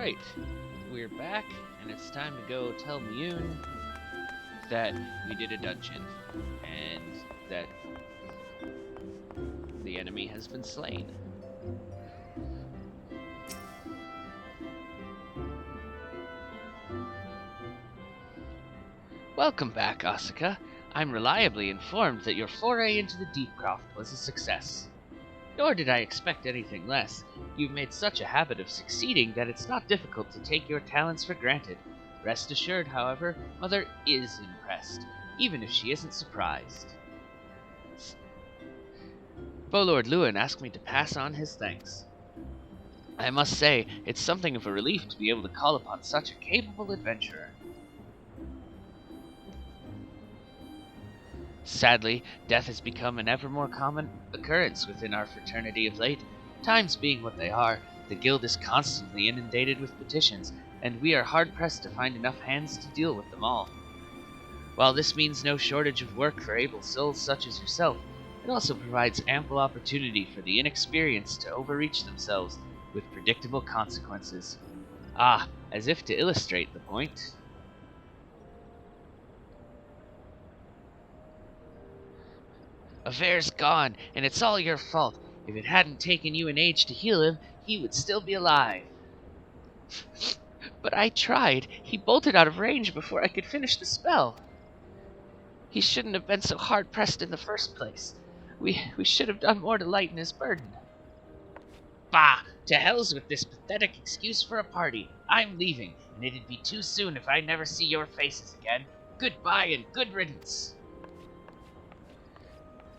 Alright, we're back, and it's time to go tell Mune that we did a dungeon, and that the enemy has been slain. Welcome back, Asuka. I'm reliably informed that your foray into the Deepcroft was a success. Nor did I expect anything less. You've made such a habit of succeeding that it's not difficult to take your talents for granted. Rest assured, however, Mother is impressed, even if she isn't surprised. Lord Lewin asked me to pass on his thanks. I must say, it's something of a relief to be able to call upon such a capable adventurer. Sadly, death has become an ever more common occurrence within our fraternity of late. Times being what they are, the guild is constantly inundated with petitions, and we are hard-pressed to find enough hands to deal with them all. While this means no shortage of work for able souls such as yourself, it also provides ample opportunity for the inexperienced to overreach themselves with predictable consequences. Ah, as if to illustrate the point. Aver's gone, and it's all your fault. If it hadn't taken you an age to heal him, he would still be alive. But I tried. He bolted out of range before I could finish the spell. He shouldn't have been so hard-pressed in the first place. We should have done more to lighten his burden. Bah! To hells with this pathetic excuse for a party. I'm leaving, and it'd be too soon if I never see your faces again. Goodbye and good riddance.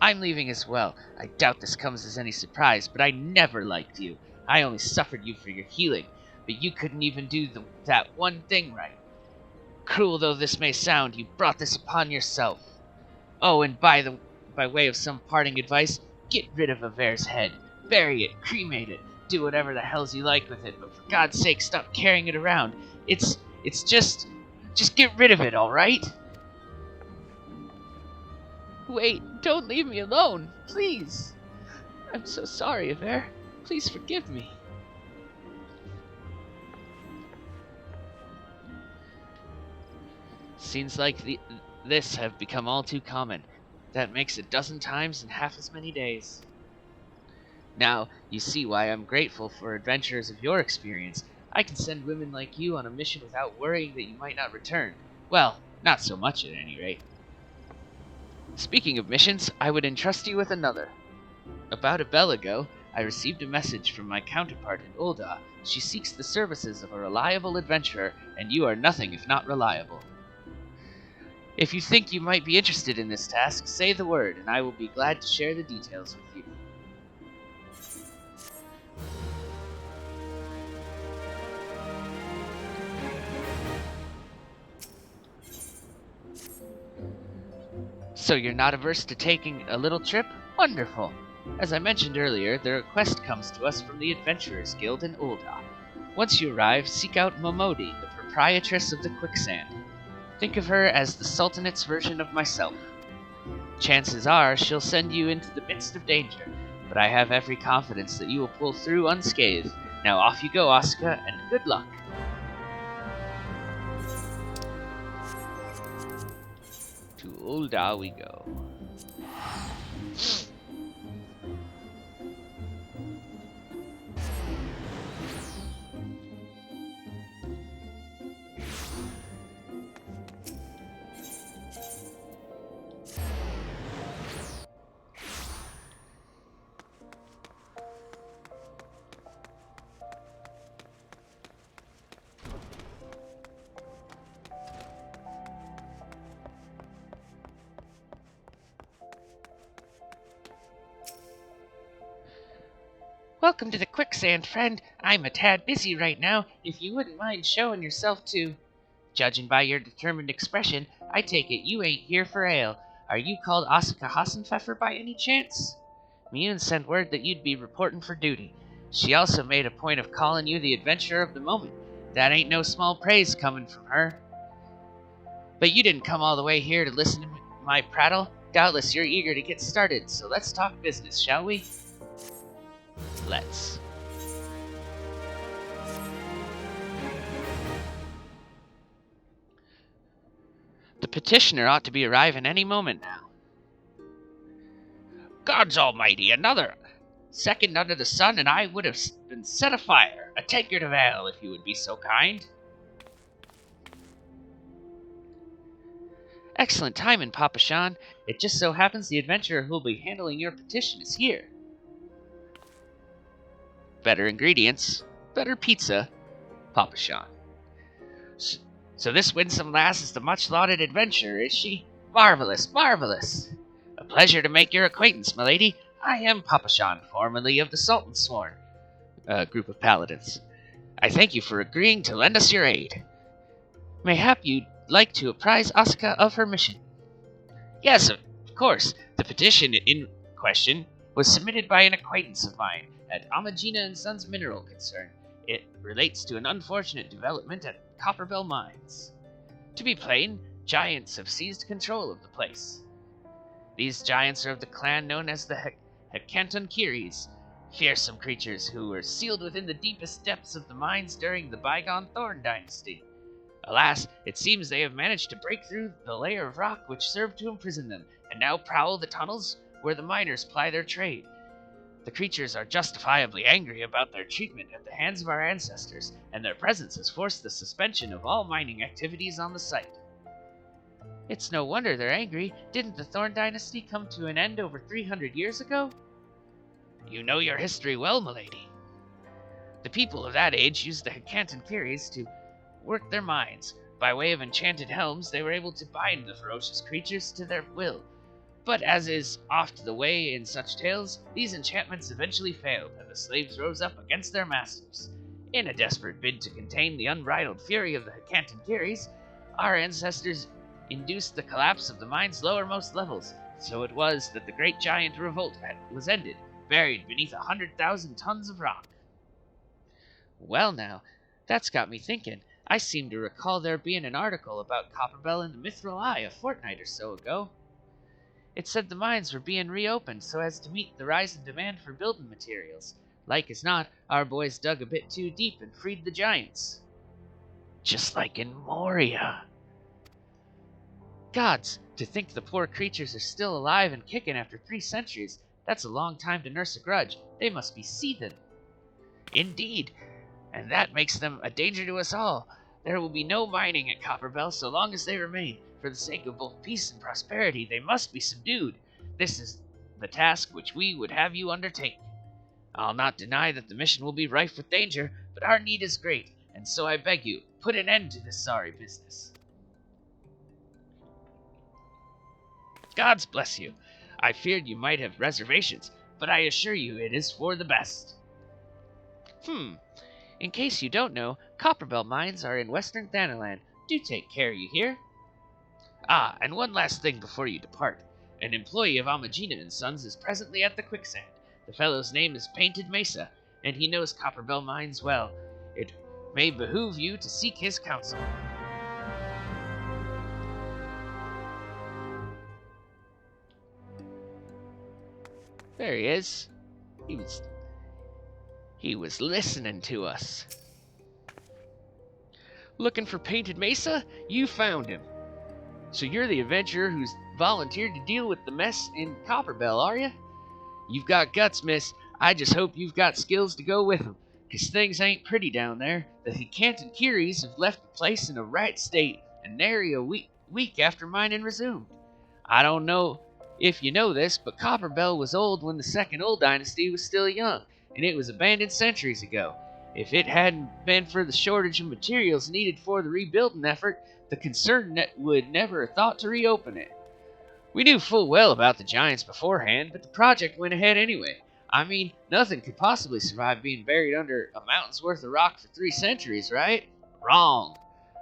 I'm leaving as well. I doubt this comes as any surprise, but I never liked you. I only suffered you for your healing, but you couldn't even do that one thing right. Cruel though this may sound, you brought this upon yourself. Oh, and by way of some parting advice, get rid of Aver's head. Bury it, cremate it, do whatever the hells you like with it, but for God's sake stop carrying it around. It's just get rid of it, alright? Wait, don't leave me alone, please. I'm so sorry, Aver. Please forgive me. Scenes like this have become all too common. That makes a dozen times in half as many days. Now, you see why I'm grateful for adventurers of your experience. I can send women like you on a mission without worrying that you might not return. Well, not so much at any rate. Speaking of missions, I would entrust you with another. About a bell ago, I received a message from my counterpart in Ul'dah. She seeks the services of a reliable adventurer, and you are nothing if not reliable. If you think you might be interested in this task, say the word, and I will be glad to share the details with you. So you're not averse to taking a little trip? Wonderful! As I mentioned earlier, the request comes to us from the Adventurers Guild in Ul'dah. Once you arrive, seek out Momodi, the proprietress of the Quicksand. Think of her as the Sultanate's version of myself. Chances are she'll send you into the midst of danger, but I have every confidence that you will pull through unscathed. Now off you go, Asuka, and good luck! To Ul'dah we go. Welcome to the Quicksand, friend. I'm a tad busy right now. If you wouldn't mind showing yourself to... Judging by your determined expression, I take it you ain't here for ale. Are you called Asuka Hassenpfeffer by any chance? Mune sent word that you'd be reporting for duty. She also made a point of calling you the adventurer of the moment. That ain't no small praise coming from her. But you didn't come all the way here to listen to my prattle. Doubtless you're eager to get started, so let's talk business, shall we? Let's. petitioner ought to be arriving any moment now. Gods almighty, another second under the sun and I would have been set afire. A tankard of ale, if you would be so kind. Excellent timing, Papa Shan. It just so happens the adventurer who will be handling your petition is here. Better ingredients, better pizza, Papa Shan. So this winsome lass is the much-lauded adventurer, is she? Marvelous, marvelous. A pleasure to make your acquaintance, milady. I am Papa Shan, formerly of the Sultan's Sworn group of paladins. I thank you for agreeing to lend us your aid. Mayhap you'd like to apprise Asuka of her mission. Yes, of course. The petition in question was submitted by an acquaintance of mine at Amagina & Sons Mineral Concern. It relates to an unfortunate development at Copperbell Mines. To be plain, giants have seized control of the place. These giants are of the clan known as the Hekantonkiris, fearsome creatures who were sealed within the deepest depths of the mines during the bygone Thorn Dynasty. Alas, it seems they have managed to break through the layer of rock which served to imprison them, and now prowl the tunnels where the miners ply their trade. The creatures are justifiably angry about their treatment at the hands of our ancestors, and their presence has forced the suspension of all mining activities on the site. It's no wonder they're angry. Didn't the Thorn Dynasty come to an end over 300 years ago? You know your history well, milady. The people of that age used the Hekantonkiris to work their mines. By way of enchanted helms, they were able to bind the ferocious creatures to their will. But as is oft the way in such tales, these enchantments eventually failed, and the slaves rose up against their masters. In a desperate bid to contain the unbridled fury of the Hekantonkiris, our ancestors induced the collapse of the mine's lowermost levels. So it was that the great giant revolt was ended, buried beneath 100,000 tons of rock. Well now, that's got me thinking. I seem to recall there being an article about Copperbell in the Mithril Eye a fortnight or so ago. It said the mines were being reopened so as to meet the rise in demand for building materials. Like as not, our boys dug a bit too deep and freed the giants. Just like in Moria. Gods, to think the poor creatures are still alive and kicking after 3 centuries. That's a long time to nurse a grudge. They must be seething. Indeed, and that makes them a danger to us all. There will be no mining at Copperbell so long as they remain. For the sake of both peace and prosperity, they must be subdued. This is the task which we would have you undertake. I'll not deny that the mission will be rife with danger, but our need is great, and so I beg you, put an end to this sorry business. Gods bless you. I feared you might have reservations, but I assure you it is for the best. In case you don't know, Copperbell mines are in western Thanalan. Do take care, you hear? Ah, and one last thing before you depart. An employee of Amagina & Sons is presently at the quicksand. The fellow's name is Painted Mesa, and he knows Copperbell mines well. It may behoove you to seek his counsel. There he is. He was listening to us. Looking for Painted Mesa? You found him. So you're the adventurer who's volunteered to deal with the mess in Copperbell, are you? You've got guts, miss. I just hope you've got skills to go with them, 'cause things ain't pretty down there. The Hekantonkiris have left the place in a right state, and nary a week after mining resumed. I don't know if you know this, but Copperbell was old when the Second Old Dynasty was still young, and it was abandoned centuries ago. If it hadn't been for the shortage of materials needed for the rebuilding effort, the concern would never have thought to reopen it. We knew full well about the giants beforehand, but the project went ahead anyway. I mean, nothing could possibly survive being buried under a mountain's worth of rock for 3 centuries, right? Wrong.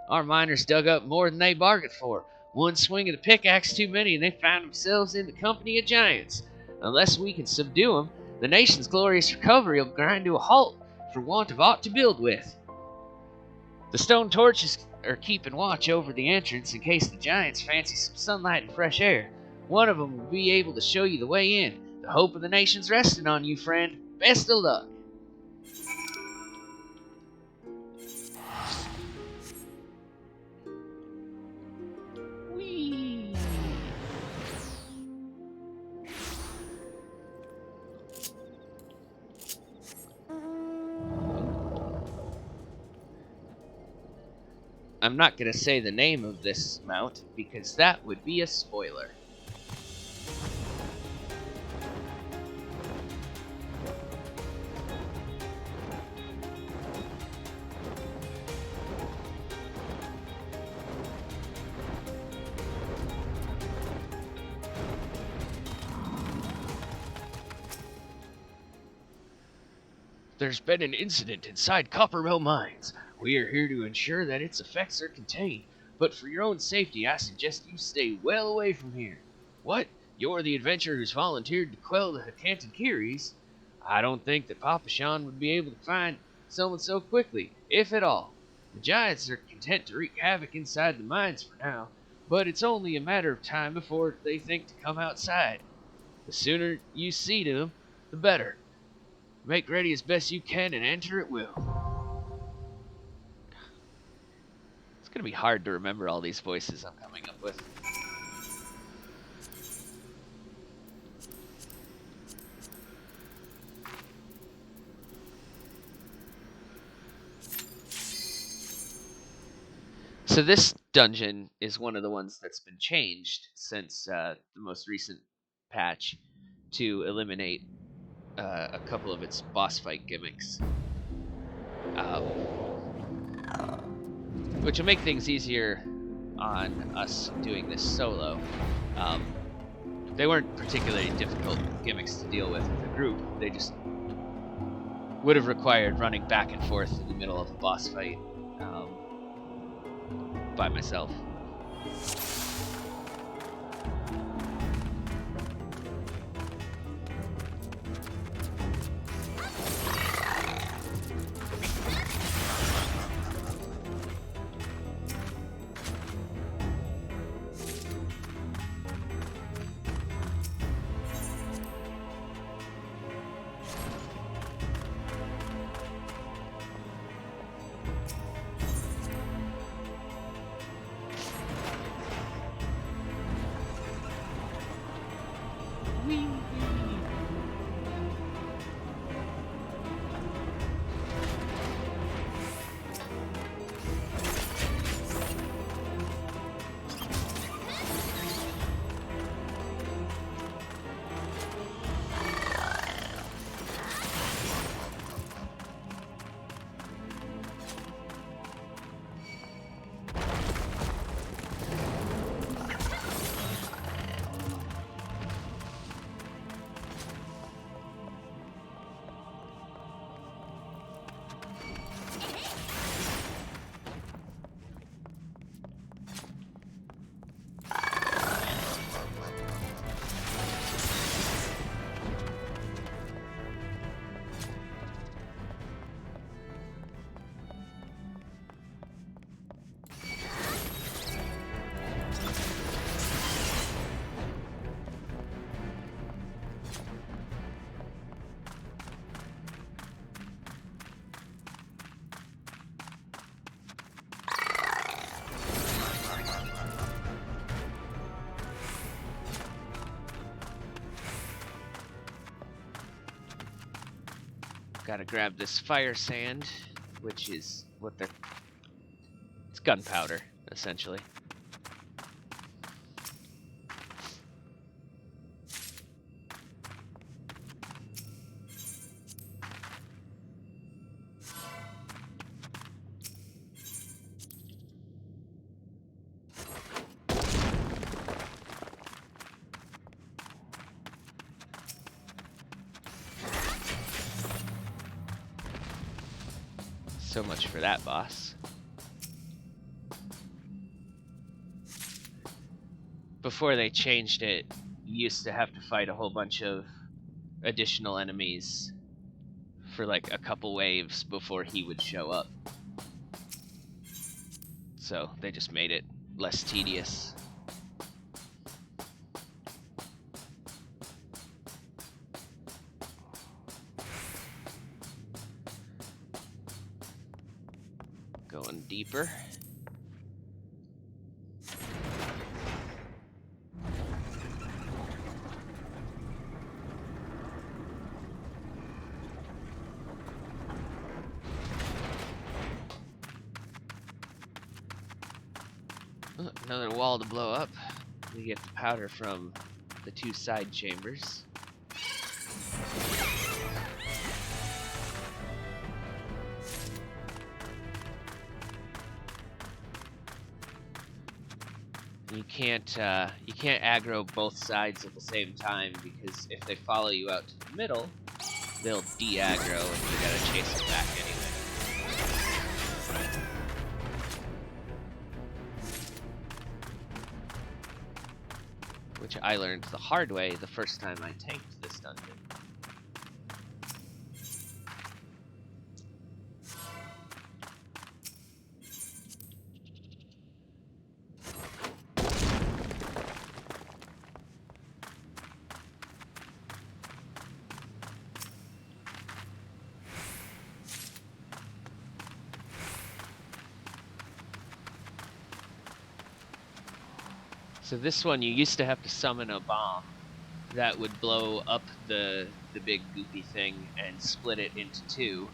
Our miners dug up more than they bargained for. One swing of the pickaxe too many, and they found themselves in the company of giants. Unless we can subdue them, the nation's glorious recovery will grind to a halt for want of aught to build with. The stone torches are keeping watch over the entrance in case the giants fancy some sunlight and fresh air. One of them will be able to show you the way in. The hope of the nation's resting on you, friend. Best of luck. Whee! I'm not going to say the name of this mount because that would be a spoiler. There's been an incident inside Coppermill Mines. We are here to ensure that its effects are contained, but for your own safety, I suggest you stay well away from here. What? You're the adventurer who's volunteered to quell the Hakantakiris? I don't think that Papa Sean would be able to find someone so quickly, if at all. The giants are content to wreak havoc inside the mines for now, but it's only a matter of time before they think to come outside. The sooner you see to them, the better. Make ready as best you can and enter at will. It's going to be hard to remember all these voices I'm coming up with. So this dungeon is one of the ones that's been changed since the most recent patch to eliminate a couple of its boss fight gimmicks. Which will make things easier on us doing this solo. They weren't particularly difficult gimmicks to deal with a group. They just would have required running back and forth in the middle of a boss fight by myself. Gotta grab this fire sand, which is what they're... It's gunpowder, essentially. So much for that boss. Before they changed it, you used to have to fight a whole bunch of additional enemies for like a couple waves before he would show up. So they just made it less tedious. Going deeper. Another wall to blow up. We get the powder from the 2 side chambers. You can't aggro both sides at the same time, because if they follow you out to the middle, they'll de-aggro and you gotta chase them back anyway. Which I learned the hard way the first time I tanked this dungeon. So this one, you used to have to summon a bomb that would blow up the big goopy thing and split it into 2,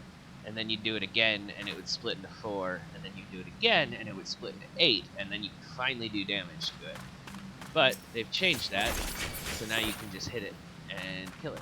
and then you'd do it again and it would split into 4, and then you'd do it again and it would split into 8, and then you could finally do damage to it. But they've changed that, so now you can just hit it and kill it.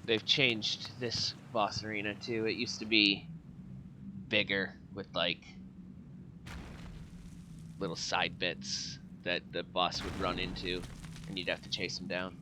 They've changed this boss arena too. It used to be bigger with like little side bits that the boss would run into and you'd have to chase him down.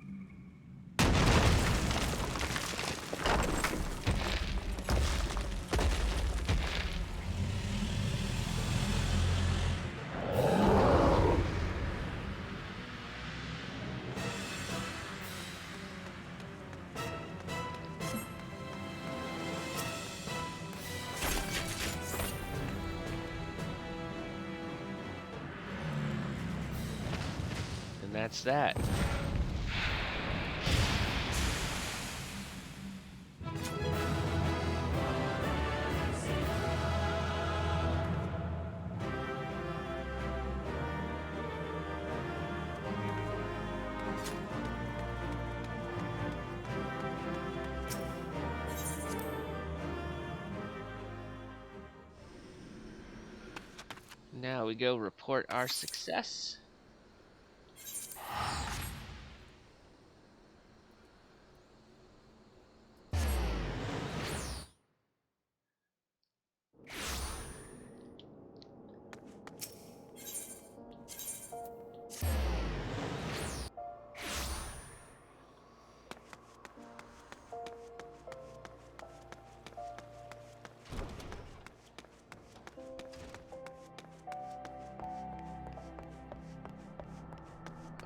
And that's that. Now we go report our success.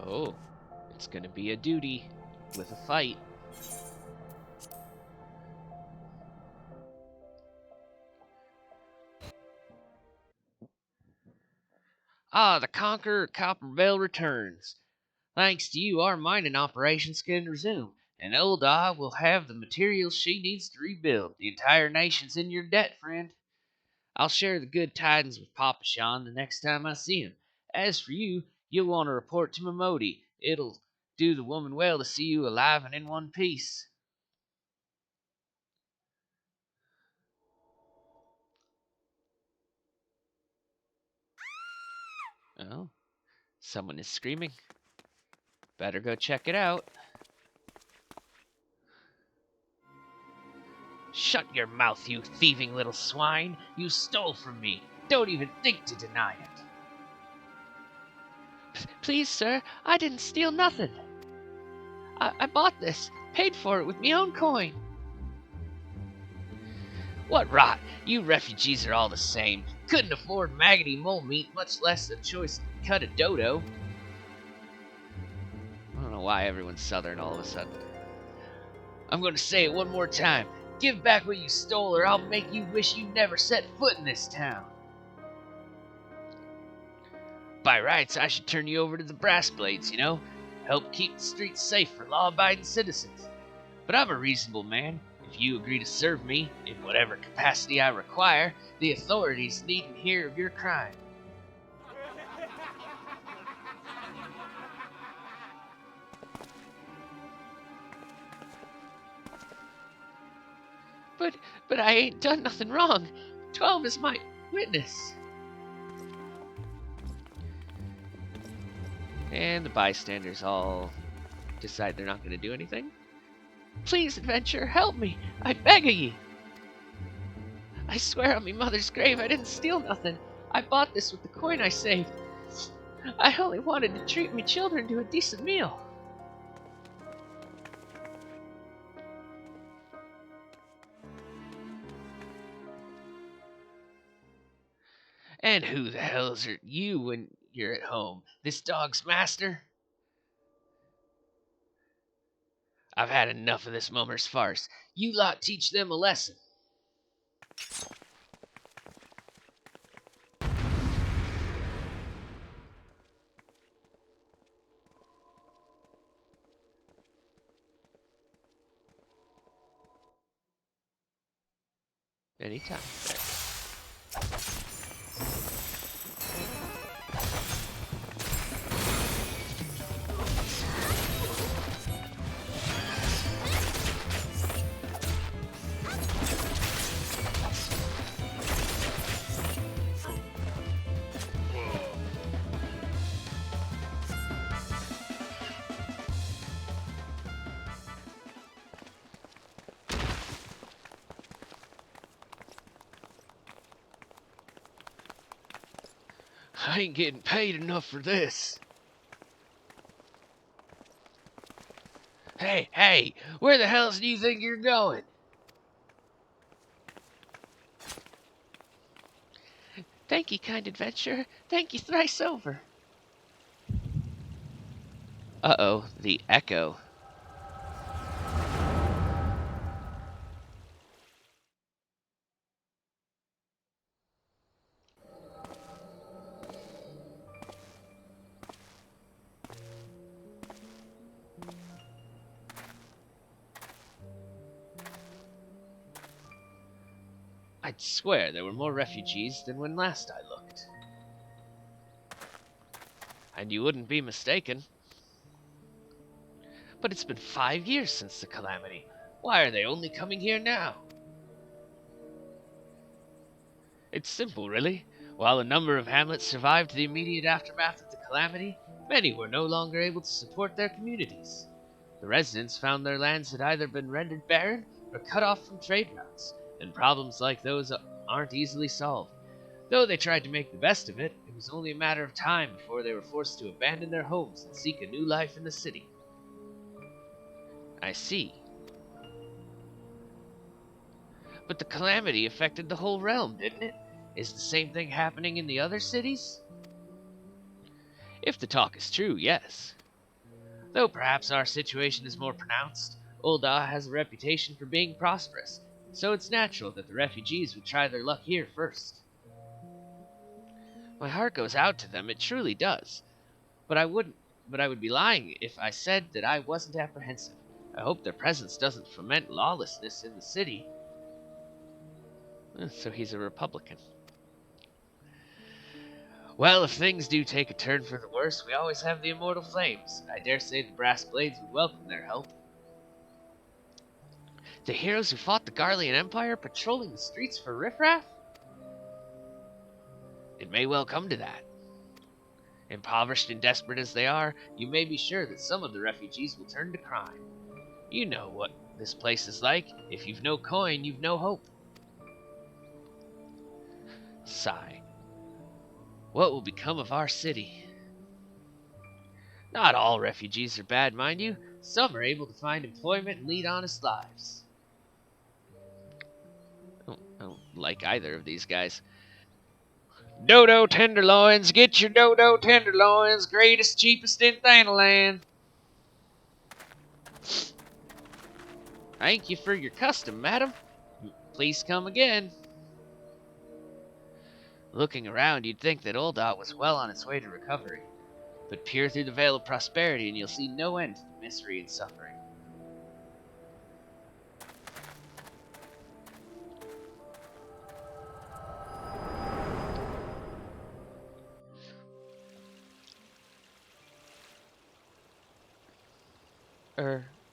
Oh, it's gonna be a duty with a fight. Ah, the Conqueror Copperbell returns. Thanks to you, our mining operations can resume, and Ulda will have the materials she needs to rebuild. The entire nation's in your debt, friend. I'll share the good tidings with Papa Sean the next time I see him. As for you, you'll want to report to Momodi. It'll do the woman well to see you alive and in one piece. Oh, someone is screaming. Better go check it out. Shut your mouth, you thieving little swine! You stole from me! Don't even think to deny it! Please, sir, I didn't steal nothing. I bought this, paid for it with me own coin. What rot! You refugees are all the same. Couldn't afford maggoty mole meat, much less a choice cut of dodo. I don't know why everyone's southern all of a sudden. I'm going to say it one more time. Give back what you stole, or I'll make you wish you never set foot in this town. By rights, I should turn you over to the brass blades, you know. Help keep the streets safe for law-abiding citizens. But I'm a reasonable man. If you agree to serve me, in whatever capacity I require, the authorities needn't hear of your crime. But I ain't done nothing wrong. 12 is my witness. And the bystanders all decide they're not going to do anything. Please, adventurer, help me. I beg of ye. I swear on me mother's grave I didn't steal nothing. I bought this with the coin I saved. I only wanted to treat me children to a decent meal. And who the hell's are you when you're at home? This dog's master? I've had enough of this mummer's farce. You lot teach them a lesson. Anytime. There. I ain't getting paid enough for this. Hey, where the hell do you think you're going? Thank ye, kind adventurer. Thank ye thrice over. Uh-oh, the echo. I'd swear there were more refugees than when last I looked. And you wouldn't be mistaken. But it's been 5 years since the calamity. Why are they only coming here now? It's simple, really. While a number of hamlets survived the immediate aftermath of the calamity, many were no longer able to support their communities. The residents found their lands had either been rendered barren or cut off from trade routes, and problems like those aren't easily solved. Though they tried to make the best of it, it was only a matter of time before they were forced to abandon their homes and seek a new life in the city. I see. But the calamity affected the whole realm, didn't it? Is the same thing happening in the other cities? If the talk is true, yes. Though perhaps our situation is more pronounced, Ul'dah has a reputation for being prosperous, so it's natural that the refugees would try their luck here first. My heart goes out to them, it truly does. But I would be lying if I said that I wasn't apprehensive. I hope their presence doesn't foment lawlessness in the city. So he's a Republican. Well, if things do take a turn for the worse, we always have the immortal flames. I dare say the brass blades would welcome their help. The heroes who fought the Garlean Empire patrolling the streets for riffraff? It may well come to that. Impoverished and desperate as they are, you may be sure that some of the refugees will turn to crime. You know what this place is like. If you've no coin, you've no hope. Sigh. What will become of our city? Not all refugees are bad, mind you. Some are able to find employment and lead honest lives. I don't like either of these guys. Dodo tenderloins, get your dodo tenderloins, greatest, cheapest in Thanaland. Thank you for your custom, madam. Please come again. Looking around, you'd think that Old Dot was well on its way to recovery. But peer through the veil of prosperity and you'll see no end to the misery and suffering.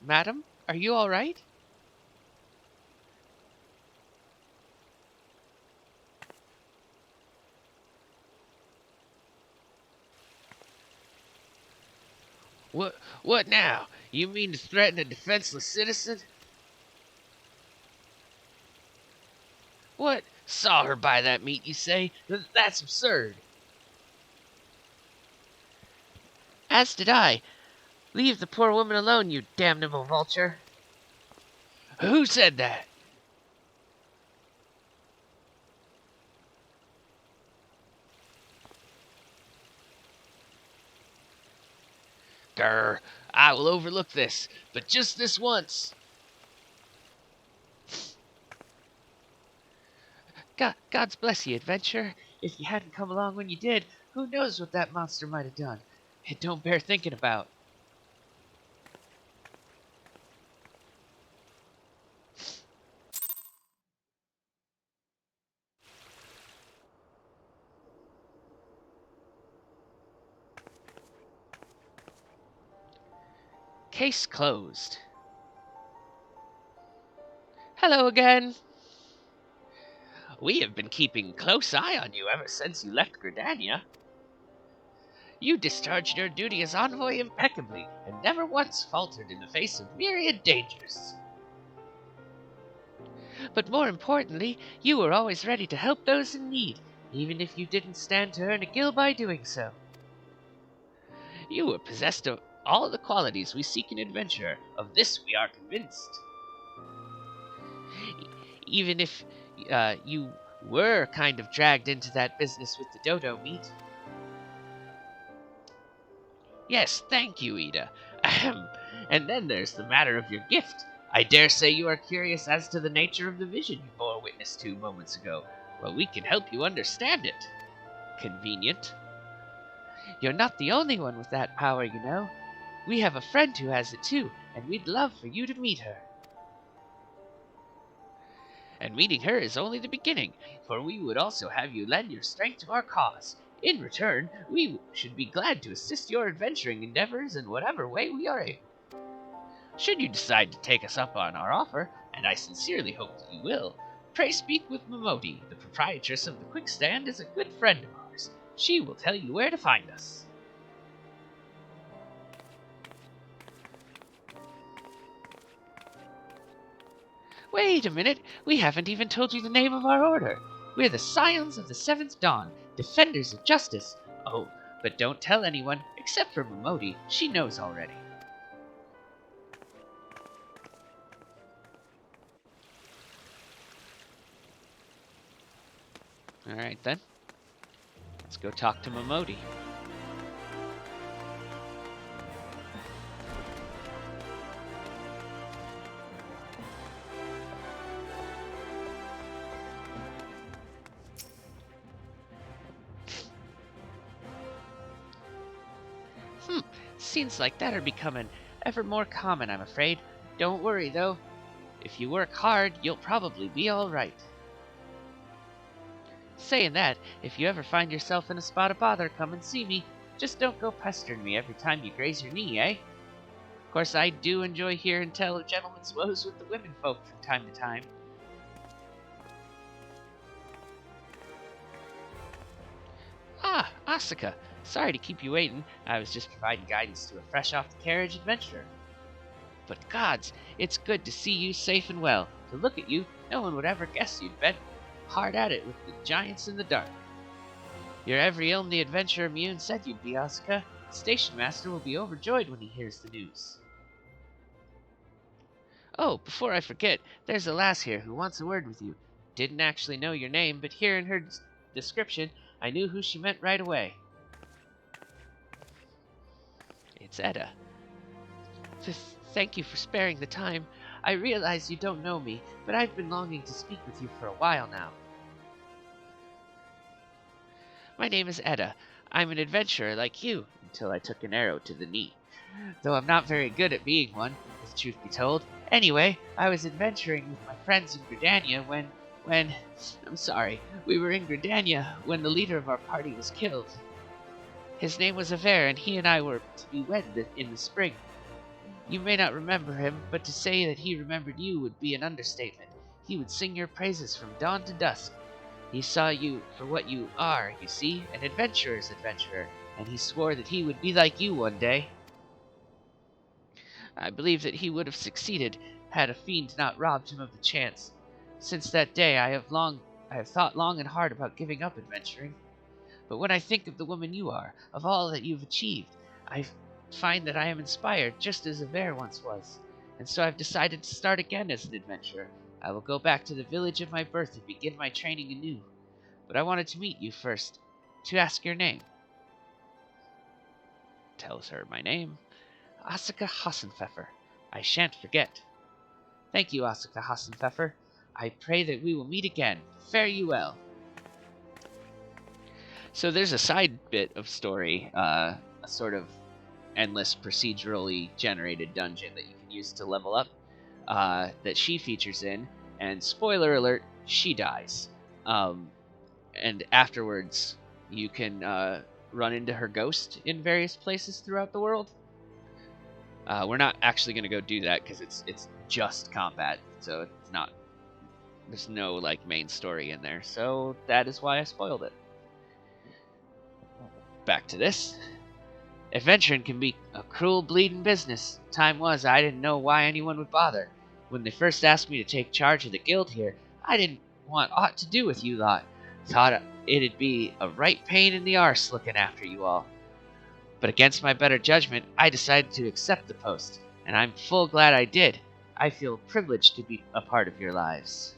Madam, are you all right? What now? You mean to threaten a defenseless citizen? What? Saw her buy that meat, you say? That's absurd. As did I. Leave the poor woman alone, you damnable vulture. Who said that? Grr, I will overlook this, but just this once. God's bless you, adventurer. If you hadn't come along when you did, who knows what that monster might have done. It don't bear thinking about. Case closed. Hello again. We have been keeping a close eye on you ever since you left Gridania. You discharged your duty as envoy impeccably, and never once faltered in the face of myriad dangers. But more importantly, you were always ready to help those in need, even if you didn't stand to earn a gil by doing so. You were possessed of all the qualities we seek in an adventurer. Of this we are convinced. Even if you were kind of dragged into that business with the dodo meat. Yes, thank you, Ida. Ahem. And then there's the matter of your gift. I dare say you are curious as to the nature of the vision you bore witness to moments ago. Well, we can help you understand it. Convenient. You're not the only one with that power, you know. We have a friend who has it too, and we'd love for you to meet her. And meeting her is only the beginning, for we would also have you lend your strength to our cause. In return, we should be glad to assist your adventuring endeavors in whatever way we are able. Should you decide to take us up on our offer, and I sincerely hope that you will, pray speak with Momoti. The proprietress of the Quickstand is a good friend of ours. She will tell you where to find us. Wait a minute, we haven't even told you the name of our order. We're the Scions of the Seventh Dawn, defenders of justice. Oh, but don't tell anyone, except for Momoti. She knows already. Alright then. Let's go talk to Momoti. Scenes like that are becoming ever more common, I'm afraid. Don't worry, though. If you work hard, you'll probably be alright. Saying that, if you ever find yourself in a spot of bother, come and see me. Just don't go pestering me every time you graze your knee, eh? Of course, I do enjoy hearing tell of gentlemen's woes with the women folk from time to time. Ah, Asuka. Sorry to keep you waiting. I was just providing guidance to a fresh off the carriage adventurer. But gods, it's good to see you safe and well. To look at you, no one would ever guess you'd been hard at it with the giants in the dark. You're every ilm the adventurer Mune said you'd be, Asuka. The station master will be overjoyed when he hears the news. Oh, before I forget, there's a lass here who wants a word with you. Didn't actually know your name, but hearing her description, I knew who she meant right away. It's Etta. Thank you for sparing the time. I realize you don't know me, but I've been longing to speak with you for a while now. My name is Etta. I'm an adventurer like you, until I took an arrow to the knee. Though I'm not very good at being one, if truth be told. Anyway, I was adventuring with my friends in Gridania I'm sorry, we were in Gridania when the leader of our party was killed. His name was Aver, and he and I were to be wed in the spring. You may not remember him, but to say that he remembered you would be an understatement. He would sing your praises from dawn to dusk. He saw you for what you are, you see, an adventurer's adventurer, and he swore that he would be like you one day. I believe that he would have succeeded had a fiend not robbed him of the chance. Since that day I have thought long and hard about giving up adventuring. But when I think of the woman you are, of all that you've achieved, I find that I am inspired just as Aver once was, and so I've decided to start again as an adventurer. I will go back to the village of my birth and begin my training anew. But I wanted to meet you first, to ask your name. Tells her my name. Asuka Hassenpfeffer. I shan't forget. Thank you, Asuka Hassenpfeffer. I pray that we will meet again. Fare you well. So there's a side bit of story, a sort of endless procedurally generated dungeon that you can use to level up, that she features in, and spoiler alert, she dies. And afterwards, you can run into her ghost in various places throughout the world. We're not actually going to go do that because it's just combat, so it's not. There's no like main story in there, so that is why I spoiled it. Back to this. Adventuring can be a cruel, bleeding business. Time was, I didn't know why anyone would bother. When they first asked me to take charge of the guild here, I didn't want aught to do with you lot. Thought it'd be a right pain in the arse looking after you all. But against my better judgment, I decided to accept the post, and I'm full glad I did. I feel privileged to be a part of your lives.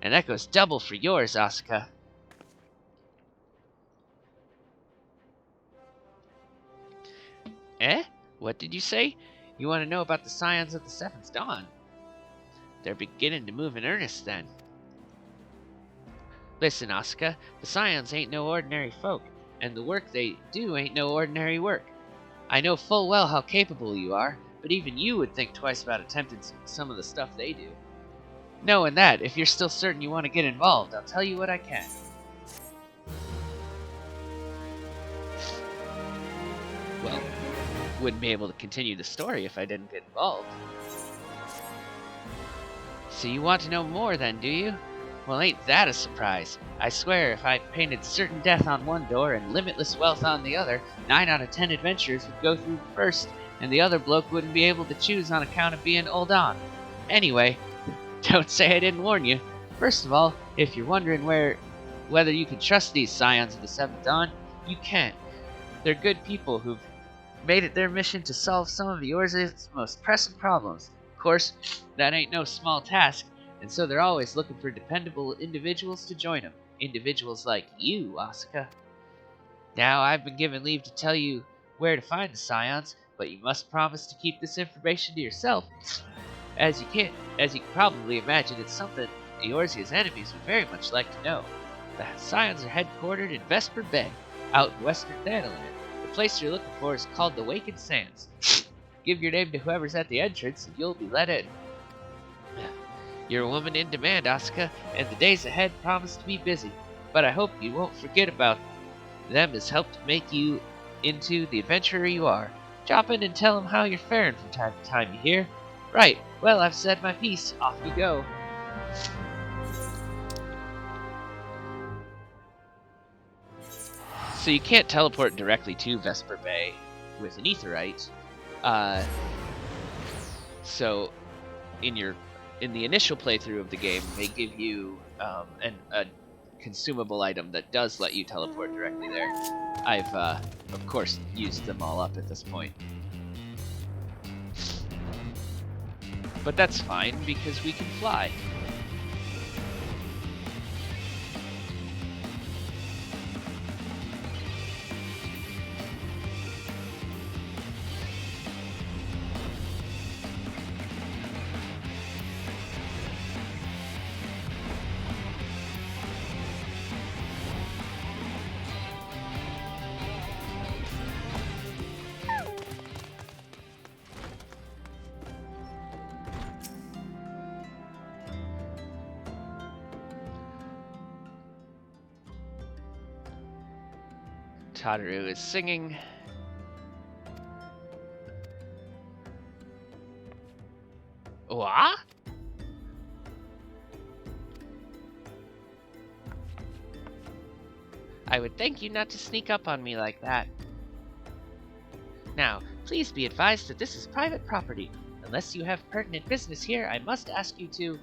And that goes double for yours, Asuka. Eh? What did you say? You want to know about the Scions of the Seventh Dawn? They're beginning to move in earnest, then. Listen, Asuka, the Scions ain't no ordinary folk, and the work they do ain't no ordinary work. I know full well how capable you are, but even you would think twice about attempting some of the stuff they do. Knowing that, if you're still certain you want to get involved, I'll tell you what I can. Well, wouldn't be able to continue the story if I didn't get involved. So you want to know more then, do you? Well, ain't that a surprise? I swear, if I painted certain death on one door and limitless wealth on the other, 9 out of 10 adventurers would go through first, and the other bloke wouldn't be able to choose on account of being old on. Anyway, don't say I didn't warn you. First of all, if you're wondering whether you can trust these Scions of the Seventh Dawn, you can. They're good people who've made it their mission to solve some of yours most pressing problems. Of course, that ain't no small task, and so they're always looking for dependable individuals to join them. Individuals like you, Asuka. Now, I've been given leave to tell you where to find the Scions, but you must promise to keep this information to yourself. As you can probably imagine, it's something Eorzea's enemies would very much like to know. The Scions are headquartered in Vesper Bay, out in western Thanaland. The place you're looking for is called the Wakened Sands. Give your name to whoever's at the entrance, and you'll be let in. You're a woman in demand, Asuka, and the days ahead promise to be busy. But I hope you won't forget about them as helped make you into the adventurer you are. Drop in and tell them how you're faring from time to time, you hear? Right, well, I've said my piece. Off you go. So you can't teleport directly to Vesper Bay with an Aetherite. So in the initial playthrough of the game, they give you a consumable item that does let you teleport directly there. I've, of course, used them all up at this point. But that's fine, because we can fly. Tataru is singing. What? I would thank you not to sneak up on me like that. Now, please be advised that this is private property. Unless you have pertinent business here, I must ask you to...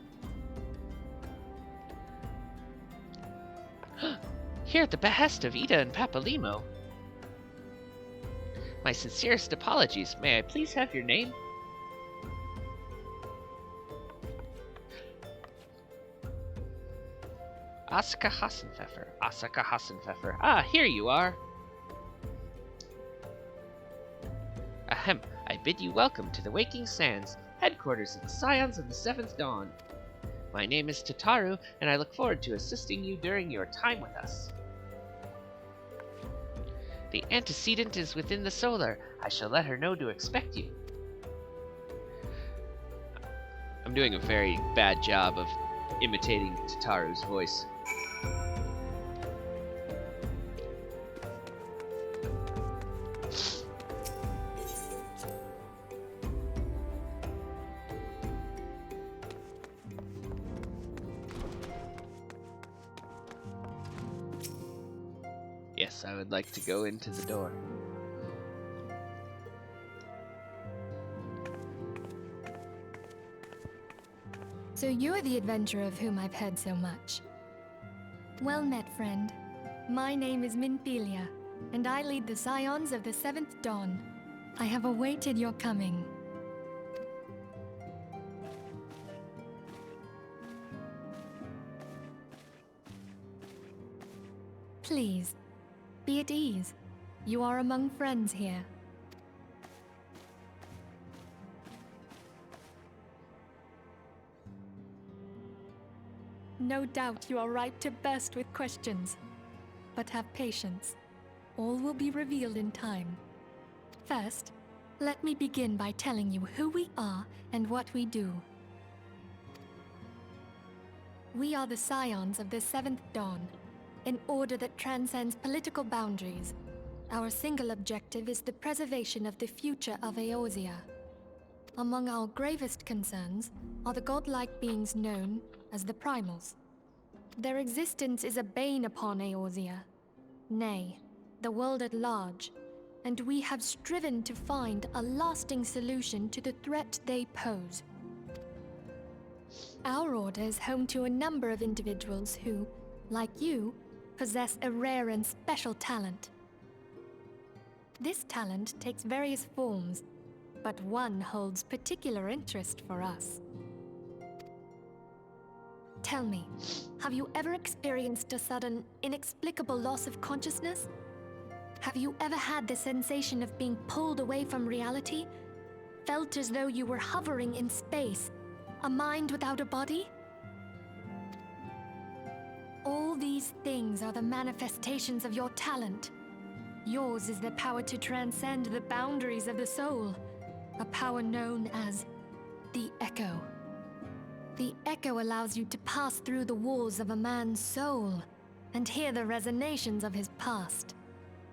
Here at the behest of Ida and Papalimo. My sincerest apologies. May I please have your name? Asuka Hassenpfeffer. Asuka Hassenpfeffer. Ah, here you are. Ahem. I bid you welcome to the Waking Sands, headquarters of the Scions of the Seventh Dawn. My name is Tataru, and I look forward to assisting you during your time with us. The antecedent is within the solar. I shall let her know to expect you. I'm doing a very bad job of imitating Tataru's voice. Yes, I would like to go into the door. So you're the adventurer of whom I've heard so much. Well met, friend. My name is Minthelia, and I lead the Scions of the Seventh Dawn. I have awaited your coming. Please, be at ease. You are among friends here. No doubt you are ripe to burst with questions. But have patience. All will be revealed in time. First, let me begin by telling you who we are and what we do. We are the Scions of the Seventh Dawn, an order that transcends political boundaries. Our single objective is the preservation of the future of Eorzea. Among our gravest concerns are the godlike beings known as the Primals. Their existence is a bane upon Eorzea, nay, the world at large, and we have striven to find a lasting solution to the threat they pose. Our order is home to a number of individuals who, like you, possess a rare and special talent. This talent takes various forms, but one holds particular interest for us. Tell me, have you ever experienced a sudden, inexplicable loss of consciousness? Have you ever had the sensation of being pulled away from reality? Felt as though you were hovering in space, a mind without a body? All these things are the manifestations of your talent. Yours is the power to transcend the boundaries of the soul, a power known as the Echo. The Echo allows you to pass through the walls of a man's soul and hear the resonations of his past.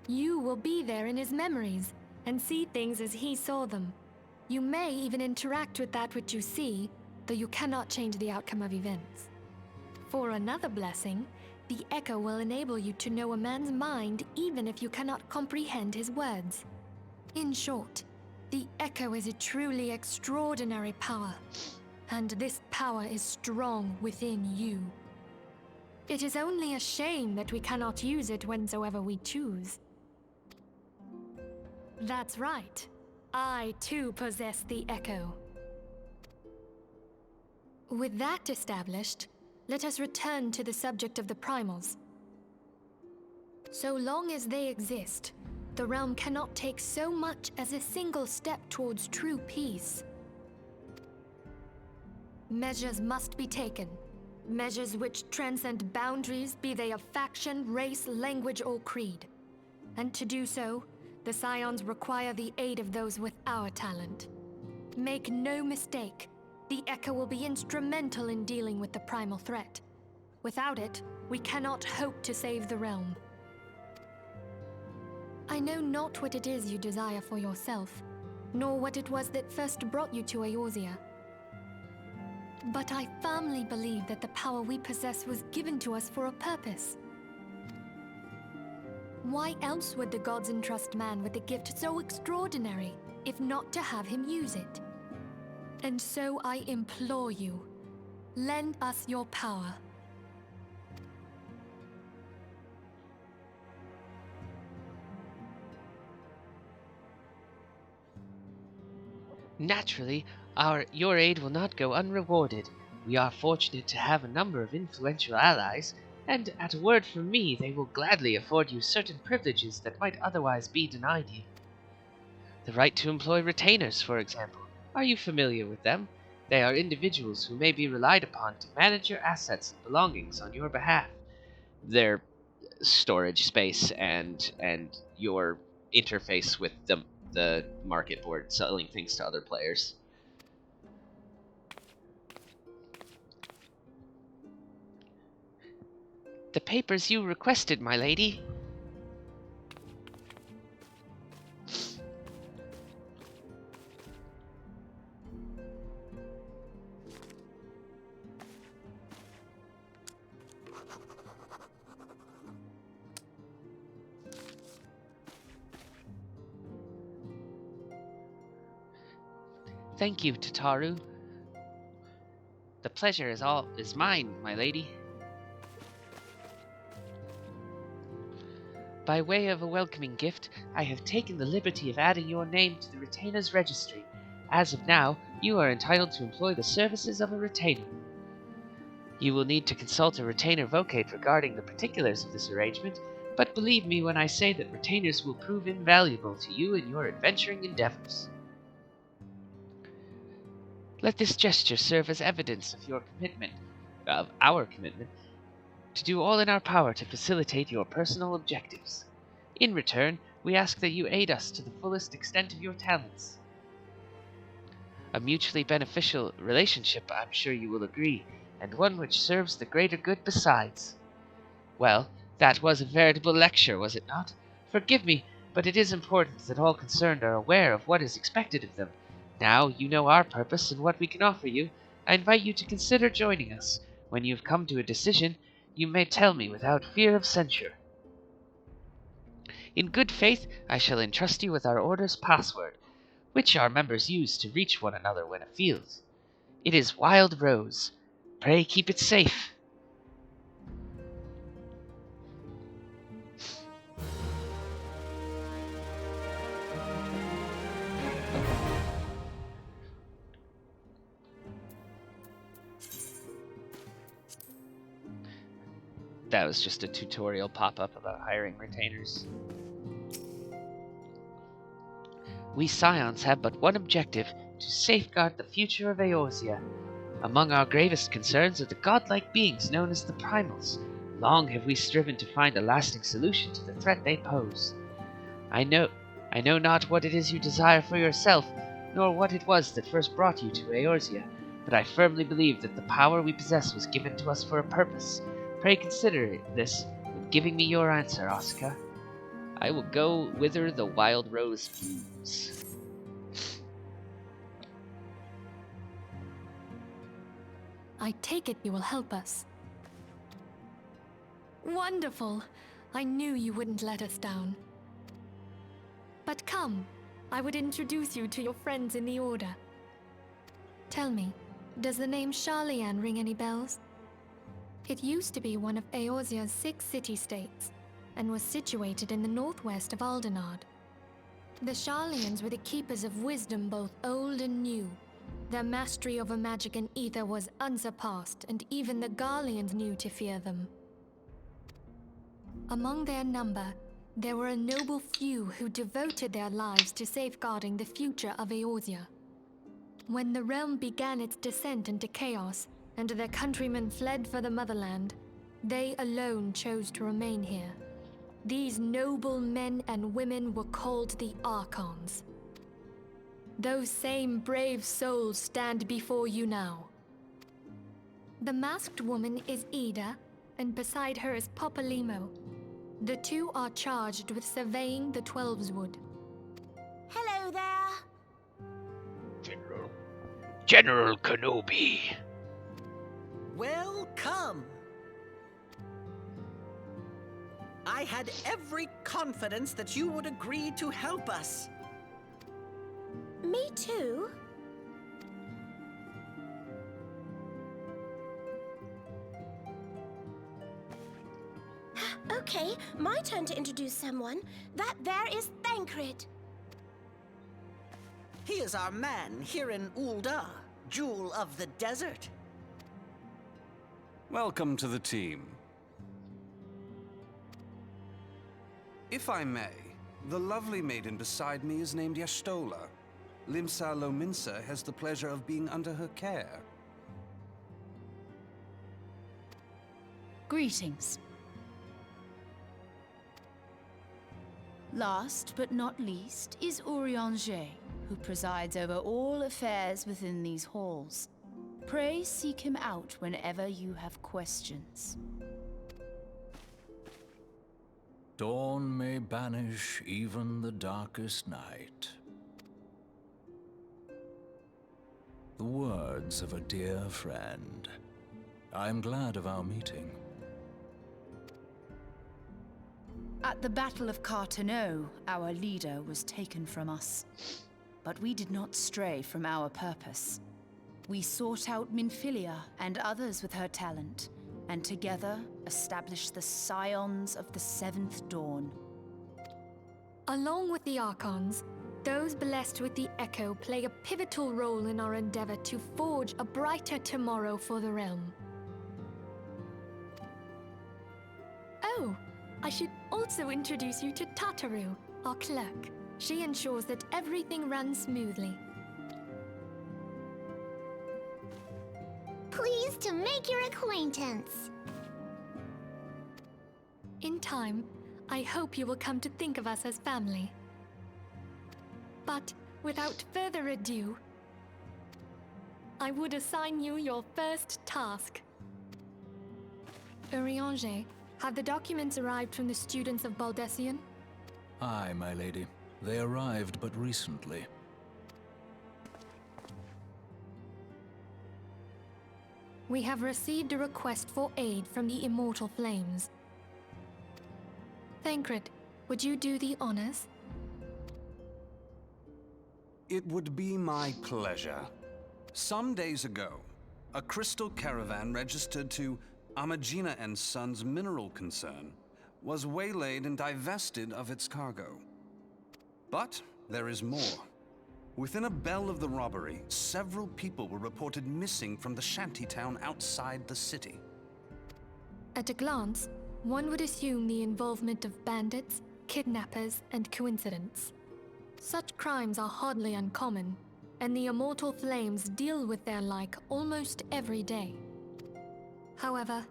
You will be there in his memories and see things as he saw them. You may even interact with that which you see, though you cannot change the outcome of events. For another blessing, the Echo will enable you to know a man's mind even if you cannot comprehend his words. In short, the Echo is a truly extraordinary power. And this power is strong within you. It is only a shame that we cannot use it whensoever we choose. That's right. I too possess the Echo. With that established, let us return to the subject of the Primals. So long as they exist, the realm cannot take so much as a single step towards true peace. Measures must be taken. Measures which transcend boundaries, be they of faction, race, language, or creed. And to do so, the Scions require the aid of those with our talent. Make no mistake, the Echo will be instrumental in dealing with the primal threat. Without it, we cannot hope to save the realm. I know not what it is you desire for yourself, nor what it was that first brought you to Eorzea. But I firmly believe that the power we possess was given to us for a purpose. Why else would the gods entrust man with a gift so extraordinary, if not to have him use it? And so I implore you, lend us your power. Naturally, your aid will not go unrewarded. We are fortunate to have a number of influential allies, and at a word from me they will gladly afford you certain privileges that might otherwise be denied you. The right to employ retainers, for example. Are you familiar with them? They are individuals who may be relied upon to manage your assets and belongings on your behalf. Their storage space and your interface with the market board, selling things to other players. The papers you requested, my lady. Thank you, Tataru. The pleasure is mine, my lady. By way of a welcoming gift, I have taken the liberty of adding your name to the retainer's registry. As of now, you are entitled to employ the services of a retainer. You will need to consult a retainer vocate regarding the particulars of this arrangement, but believe me when I say that retainers will prove invaluable to you in your adventuring endeavors. Let this gesture serve as evidence of our commitment, to do all in our power to facilitate your personal objectives. In return, we ask that you aid us to the fullest extent of your talents. A mutually beneficial relationship, I'm sure you will agree, and one which serves the greater good besides. Well, that was a veritable lecture, was it not? Forgive me, but it is important that all concerned are aware of what is expected of them. Now you know our purpose and what we can offer you. I invite you to consider joining us. When you have come to a decision, you may tell me without fear of censure. In good faith, I shall entrust you with our order's password, which our members use to reach one another when afield. It is Wild Rose. Pray keep it safe. That was just a tutorial pop-up about hiring retainers. We Scions have but one objective, to safeguard the future of Eorzea. Among our gravest concerns are the godlike beings known as the Primals. Long have we striven to find a lasting solution to the threat they pose. I know not what it is you desire for yourself, nor what it was that first brought you to Eorzea, but I firmly believe that the power we possess was given to us for a purpose. Pray consider this when giving me your answer, Asuka. I will go whither the wild rose blooms. I take it you will help us. Wonderful! I knew you wouldn't let us down. But come, I would introduce you to your friends in the Order. Tell me, does the name Sharlayan ring any bells? It used to be one of Eorzea's 6 city-states, and was situated in the northwest of Aldenard. The Sharlayans were the keepers of wisdom both old and new. Their mastery over magic and ether was unsurpassed, and even the Garleans knew to fear them. Among their number, there were a noble few who devoted their lives to safeguarding the future of Eorzea. When the realm began its descent into chaos, and their countrymen fled for the motherland, they alone chose to remain here. These noble men and women were called the Archons. Those same brave souls stand before you now. The masked woman is Ida, and beside her is Papa Limo. The two are charged with surveying the Twelveswood. Hello there. General Kenobi. Welcome! I had every confidence that you would agree to help us. Me too. Okay, my turn to introduce someone. That there is Thancred. He is our man here in Ul'dah, Jewel of the Desert. Welcome to the team. If I may, the lovely maiden beside me is named Y'shtola. Limsa Lominsa has the pleasure of being under her care. Greetings. Last but not least is Urianger, who presides over all affairs within these halls. Pray seek him out whenever you have questions. Dawn may banish even the darkest night. The words of a dear friend. I am glad of our meeting. At the Battle of Carteneau, our leader was taken from us. But we did not stray from our purpose. We sought out Minfilia and others with her talent, and together established the Scions of the Seventh Dawn. Along with the Archons, those blessed with the Echo play a pivotal role in our endeavor to forge a brighter tomorrow for the realm. Oh, I should also introduce you to Tataru, our clerk. She ensures that everything runs smoothly. Pleased to make your acquaintance. In time, I hope you will come to think of us as family. But without further ado, I would assign you your first task. Urianger, have the documents arrived from the students of Baldessian? Aye, my lady. They arrived but recently. We have received a request for aid from the Immortal Flames. Thancred, would you do the honors? It would be my pleasure. Some days ago, a crystal caravan registered to Amagina and Sons mineral concern was waylaid and divested of its cargo. But there is more. Within a bell of the robbery, several people were reported missing from the shantytown outside the city. At a glance, one would assume the involvement of bandits, kidnappers, and coincidence. Such crimes are hardly uncommon, and the Immortal Flames deal with their like almost every day. However,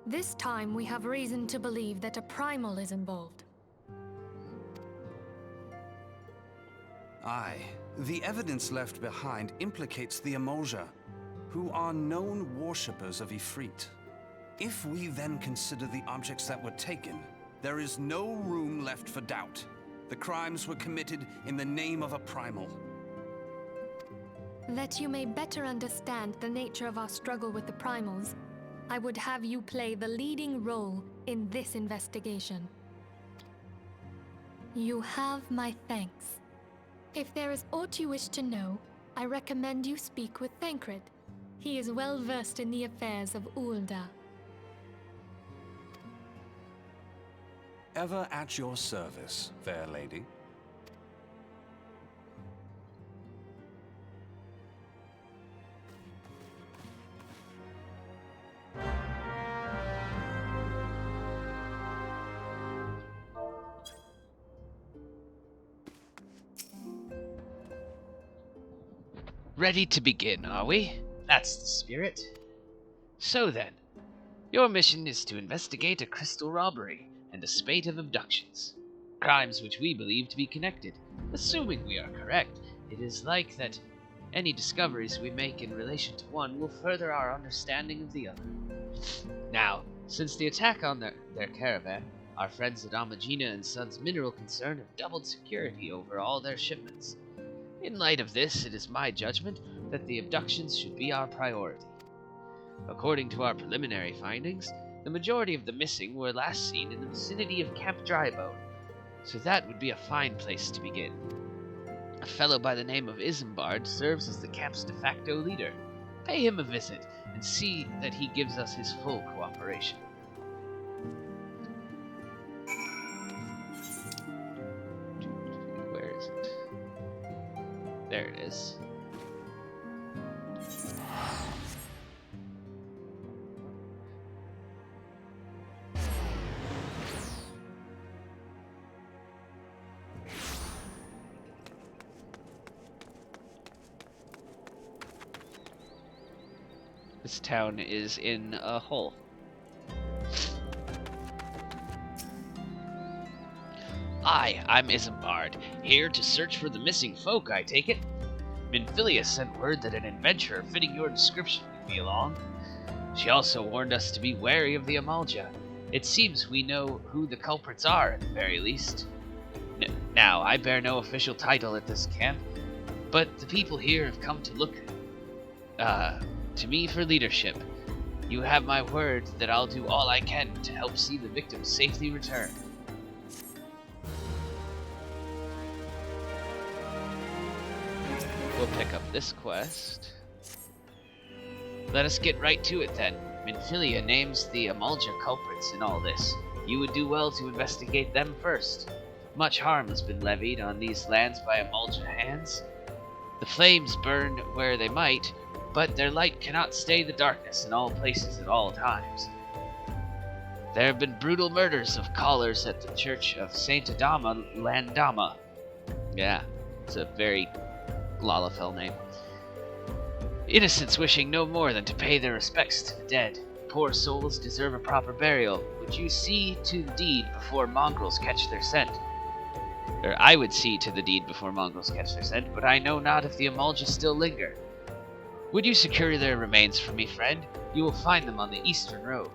this time we have reason to believe that a primal is involved. Aye, the evidence left behind implicates the Emoja, who are known worshippers of Ifrit. If we then consider the objects that were taken, there is no room left for doubt. The crimes were committed in the name of a primal. That you may better understand the nature of our struggle with the primals, I would have you play the leading role in this investigation. You have my thanks. If there is aught you wish to know, I recommend you speak with Thancred. He is well versed in the affairs of Ul'dah. Ever at your service, fair lady. Ready to begin, are we? That's the spirit. So then, your mission is to investigate a crystal robbery and a spate of abductions. Crimes which we believe to be connected. Assuming we are correct, it is like that any discoveries we make in relation to one will further our understanding of the other. Now, since the attack on their caravan, Our friends at Amagina and Sons Mineral Concern have doubled security over all their shipments. In light of this, it is my judgment that the abductions should be our priority. According to our preliminary findings, the majority of the missing were last seen in the vicinity of Camp Drybone, so that would be a fine place to begin. A fellow by the name of Isambard serves as the camp's de facto leader. Pay him a visit and see that he gives us his full cooperation. Where is it? There it is. This town is in a hole. I'm Isambard, here to search for the missing folk, I take it. Minfilia sent word that an adventurer fitting your description would be along. She also warned us to be wary of the Amalja. It seems we know who the culprits are, at the very least. Now, I bear no official title at this camp, but the people here have come to look to me for leadership. You have my word that I'll do all I can to help see the victims safely return. We'll pick up this quest. Let us get right to it then. Minfilia names the Amalja culprits in all this. You would do well to investigate them first. Much harm has been levied on these lands by Amalja hands. The flames burn where they might, but their light cannot stay the darkness in all places at all times. There have been brutal murders of callers at the church of Saint Adama Landama. Yeah, it's a very Lalafell name. Innocents wishing no more than to pay their respects to the dead. Poor souls deserve a proper burial. Would you see to the deed before mongrels catch their scent? Or I would see to the deed before mongrels catch their scent, but I know not if the Amalja still linger. Would you secure their remains for me, friend? You will find them on the eastern road.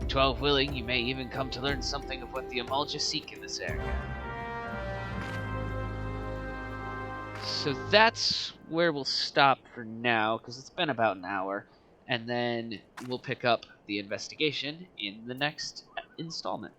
12 willing, you may even come to learn something of what the Amalja seek in this area. So that's where we'll stop for now, because it's been about an hour, and then we'll pick up the investigation in the next installment.